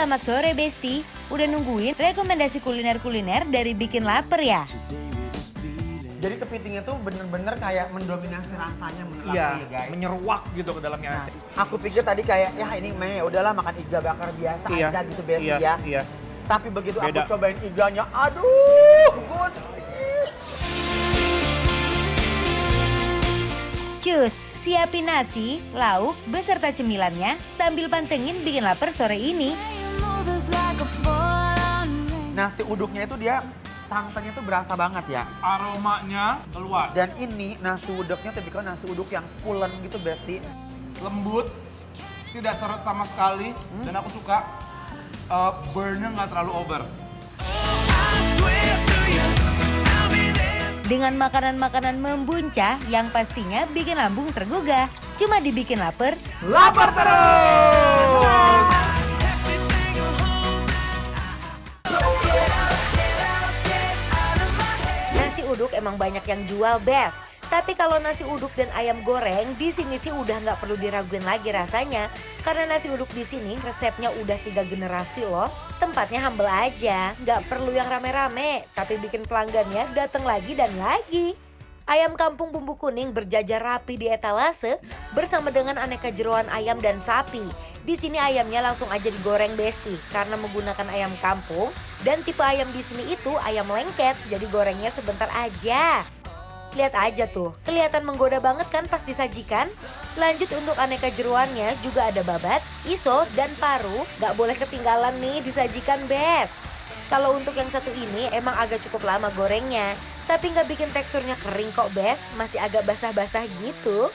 Selamat sore Besti, udah nungguin rekomendasi kuliner-kuliner dari Bikin Lapar ya? Jadi kepitingnya tuh bener-bener kayak mendominasi rasanya menurut aku Iya, ya guys. menyeruak gitu ke dalamnya. Nah, aku pikir tadi kayak ya ini mah udahlah makan iga bakar biasa Iya, aja gitu Besti iya, ya. iya. Tapi begitu Beda. aku cobain iganya, aduh Gusti. Cus, siapin nasi, lauk, beserta cemilannya sambil pantengin Bikin Lapar sore ini. Nasi uduknya itu dia santannya tuh berasa banget ya. Aromanya keluar. Dan ini nasi uduknya tipikal nasi uduk yang pulen gitu Besti. Lembut, tidak seret sama sekali. Dan aku suka burn-nya nggak terlalu over. Dengan makanan-makanan membuncah yang pastinya bikin lambung tergugah. Cuma dibikin lapar. Lapar terus! Nasi uduk emang banyak yang jual best. Tapi kalau nasi uduk dan ayam goreng di sini sih udah nggak perlu diraguin lagi rasanya. Karena nasi uduk di sini resepnya udah 3 generasi loh. Tempatnya humble aja, nggak perlu yang rame-rame. Tapi bikin pelanggannya datang lagi dan lagi. Ayam kampung bumbu kuning berjajar rapi di etalase bersama dengan aneka jeroan ayam dan sapi. Di sini ayamnya langsung aja digoreng Besti karena menggunakan ayam kampung dan tipe ayam di sini itu ayam lengket, jadi gorengnya sebentar aja. Lihat aja tuh, kelihatan menggoda banget kan pas disajikan? Lanjut untuk aneka jeroannya juga ada babat, iso, dan paru. Gak boleh ketinggalan nih disajikan best. Kalau untuk yang satu ini emang agak cukup lama gorengnya. Tapi gak bikin teksturnya kering kok best, masih agak basah-basah gitu.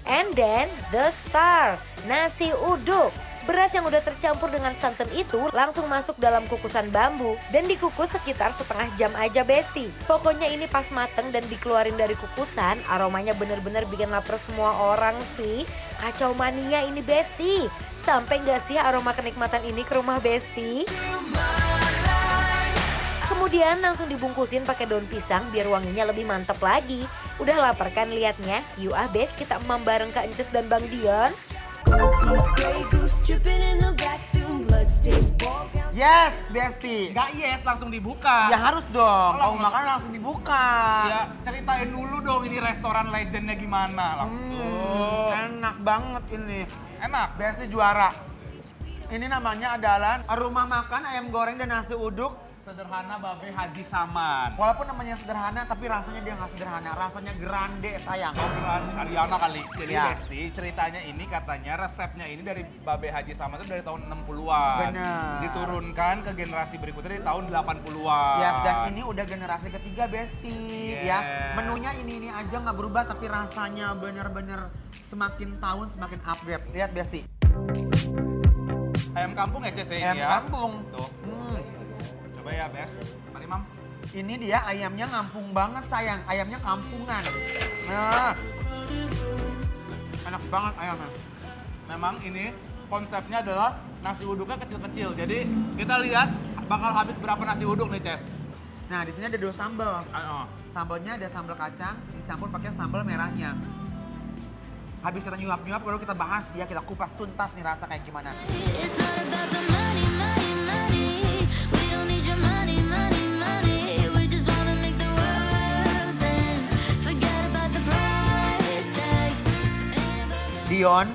And then the star, nasi uduk. Beras yang udah tercampur dengan santan itu langsung masuk dalam kukusan bambu dan dikukus sekitar setengah jam aja Besti. Pokoknya ini pas mateng dan dikeluarin dari kukusan, aromanya bener-bener bikin lapar semua orang sih. Kacau mania ini Besti. Sampai gak sih aroma kenikmatan ini ke rumah Besti? Kemudian langsung dibungkusin pakai daun pisang biar wanginya lebih mantap lagi. Udah lapar kan liatnya? Yuk ah Bes, kita emam bareng Kak Ences dan Bang Dion. Yes Besti. Nggak yes, langsung dibuka. Ya harus dong, Oh, kalau makan langsung dibuka. Ya, ceritain dulu dong ini restoran legendnya gimana. Enak banget ini. Enak. Besti juara. Ini namanya adalah rumah makan ayam goreng dan nasi uduk. Sederhana Babe Haji Saman. Walaupun namanya sederhana, tapi rasanya dia nggak sederhana. Rasanya grande sayang. Obrolan Ariana kali. Jadi Ya. Besti, ceritanya ini katanya resepnya ini dari Babe Haji Saman itu dari tahun 60-an. Bener. Diturunkan ke generasi berikutnya dari tahun 80-an. Yes, dan ini udah generasi ketiga Besti. Ya, Yes. menunya ini aja nggak berubah, tapi rasanya bener-bener semakin tahun semakin upgrade. Lihat Besti. Ayam kampung ya Ces Ayam ya? kampung. Tuh, coba ya Bes. Mari Mam. Ini dia ayamnya ngampung banget sayang, ayamnya kampungan. Nah, enak banget ayamnya. Memang ini konsepnya adalah nasi uduknya kecil-kecil. Jadi kita lihat bakal habis berapa nasi uduk nih Ces. Nah, di sini ada 2 sambal. Ayo. Sambalnya ada sambal kacang dicampur pakai sambal merahnya. Habis kita nyuap-nyuap baru kita bahas ya, kita kupas tuntas nih rasa kayak gimana. Dion,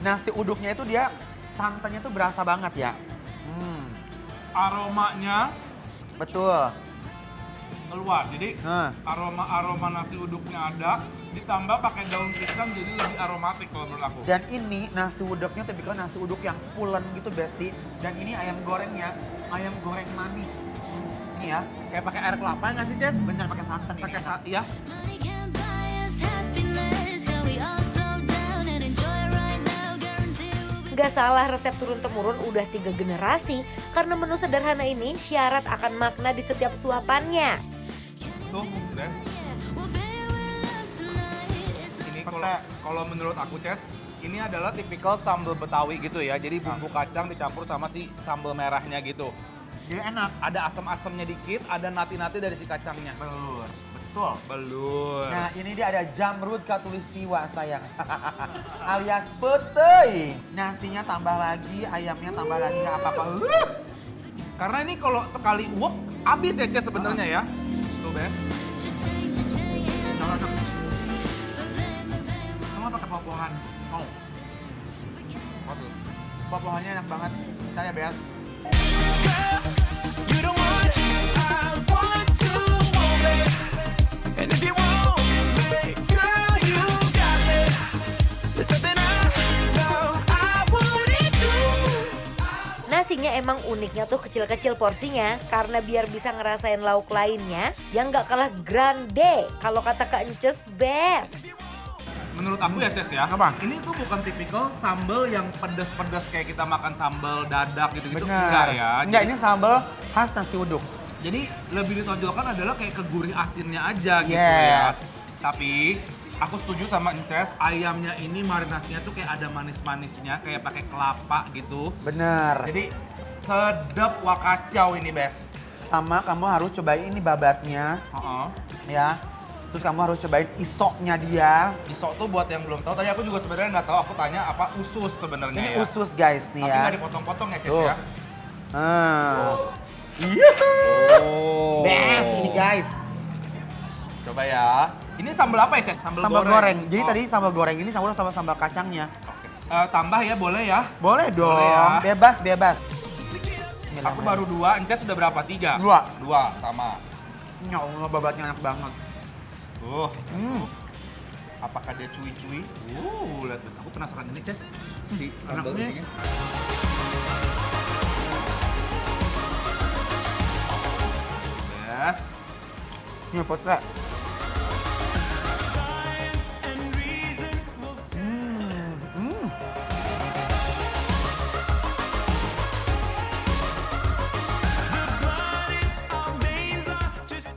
nasi uduknya itu dia santannya tuh berasa banget ya. Aromanya Betul. keluar. Jadi Nah. aroma nasi uduknya ada, ditambah pakai daun pisang jadi lebih aromatik kalau menurut aku. Dan ini nasi uduknya tipikal nasi uduk yang pulen gitu Besti. Dan ini ayam gorengnya, ayam goreng manis. Ini ya, Kayak pakai air kelapa nggak sih Ces? bener pakai santan ini. Pakai enak. saat ya. Gak salah resep turun-temurun udah 3 generasi. Karena menu sederhana ini syarat akan makna di setiap suapannya. Tuh, Des. Ini kalau menurut aku Ces, ini adalah tipikal sambal Betawi gitu ya. Jadi bumbu kacang dicampur sama si sambal merahnya gitu. Jadi enak. Ada asam-asamnya dikit, ada nati-nati dari si kacangnya. Betul. Betul. Belur. Nah, ini dia ada jamrud katulistiwa sayang. Alias petei. Nasinya tambah lagi, ayamnya tambah lagi, nggak apa-apa. Karena ini kalau sekali uwek, habis ya Ces sebenarnya ya. Tuh, Bes. Cocok. Kamu pakai popohan? Mau? Waduh. Popohannya enak banget. Bentar ya, Bes. You don't want it, I want to want it. And if you want me, girl, you got me. There's nothing I know I wouldn't do. Nasinya emang uniknya tuh kecil-kecil porsinya karena biar bisa ngerasain lauk lainnya yang nggak kalah grande. Kalau kata Kak Ences, best. Menurut aku ya Ces ya, Apa? ini tuh bukan tipikal sambal yang pedas-pedas kayak kita makan sambal dadak gitu-gitu. Benar. Enggak ya. Enggak, Jadi- ini sambal khas nasi uduk. Jadi lebih ditonjolkan adalah kayak ke gurih asinnya aja gitu Yes. ya. Tapi aku setuju sama Ences, ayamnya ini marinasinya tuh kayak ada manis-manisnya, kayak pakai kelapa gitu. Bener. Jadi sedap wakacau ini, Bes. Sama kamu harus cobain ini babatnya, Heeh. ya. Terus kamu harus cobain isoknya dia. Isok tuh buat yang belum tahu, tadi aku juga sebenarnya nggak tahu, aku tanya apa usus sebenarnya Ini ya. usus guys nih Tapi ya. nggak dipotong-potong ya, Ces Tuh. ya. Iya. Oh. Best ini guys. Coba ya. Ini sambal apa ya, Ces? Sambal goreng. Jadi Oh, tadi sambal goreng ini sama sambal kacangnya. oke. Tambah ya, boleh ya. Boleh dong. Boleh ya. Bebas, bebas. Aku baru 2, Ences sudah berapa? 3? Dua. 2, sama. Ya Allah, babatnya enak banget. Apakah dia cuy-cuy? Lihat Bes. Aku penasaran ini, Ces. Si enak sambal nih. ini. Yes. Ini potek.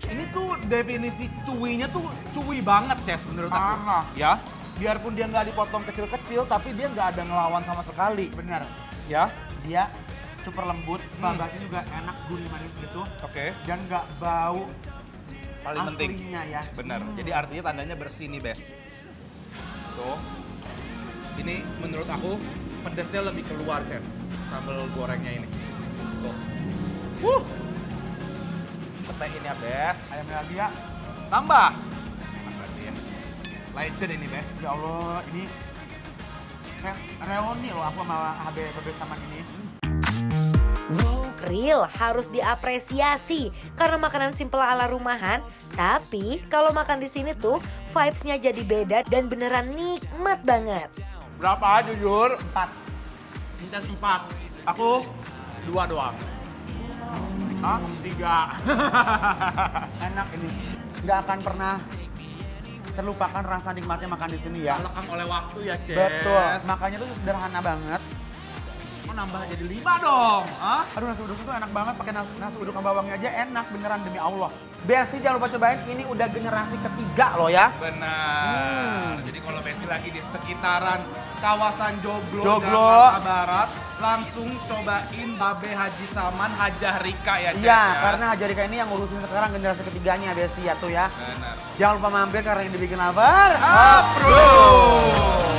Ini tuh definisi cuinya tuh cuy banget, Ces, menurut aku. Parah. Ya. Biarpun dia nggak dipotong kecil-kecil, tapi dia nggak ada ngelawan sama sekali. Bener. Ya. Dia super lembut, babatnya juga enak, gurih manis gitu. Oke. Dan nggak bau Paling penting. aslinya ya. Bener. Jadi artinya tandanya bersih nih, Bes. Tuh. Ini menurut aku pedasnya lebih keluar, Ces. Sambal gorengnya ini. Tuh. Petein ya, Bes. Ayamnya lagi ya. Tambah. Berarti ya. Legend ini, Bes. Ya Allah, ini kayak reuni loh aku sama HB bersama ini. Real harus diapresiasi karena makanan simple ala rumahan. Tapi kalau makan di sini tuh vibes-nya jadi beda dan beneran nikmat banget. Berapa jujur? 4. Minta 4. Aku 2 doang. Hah? 3. Enak ini. Nggak akan pernah terlupakan rasa nikmatnya makan di sini ya. Lekang oleh waktu ya, Ces. Betul. Makanya tuh sederhana banget. Kok nambah jadi 5 dong? Hah? Aduh, nasi uduk itu enak banget, pakai nasi uduk sama bawangnya aja enak beneran demi Allah. Besti jangan lupa cobain, ini udah generasi ketiga loh ya. Benar. Jadi kalau Besti lagi di sekitaran kawasan Joglo, Joglo. Jakarta Barat, langsung cobain Babe Haji Saman Hajah Rika ya, Ces. Iya, karena Hajar Rika ini yang ngurusin sekarang generasi ketiganya Besti ya tuh ya. Benar. Jangan lupa mampir karena yang dibikin lapar. Approve.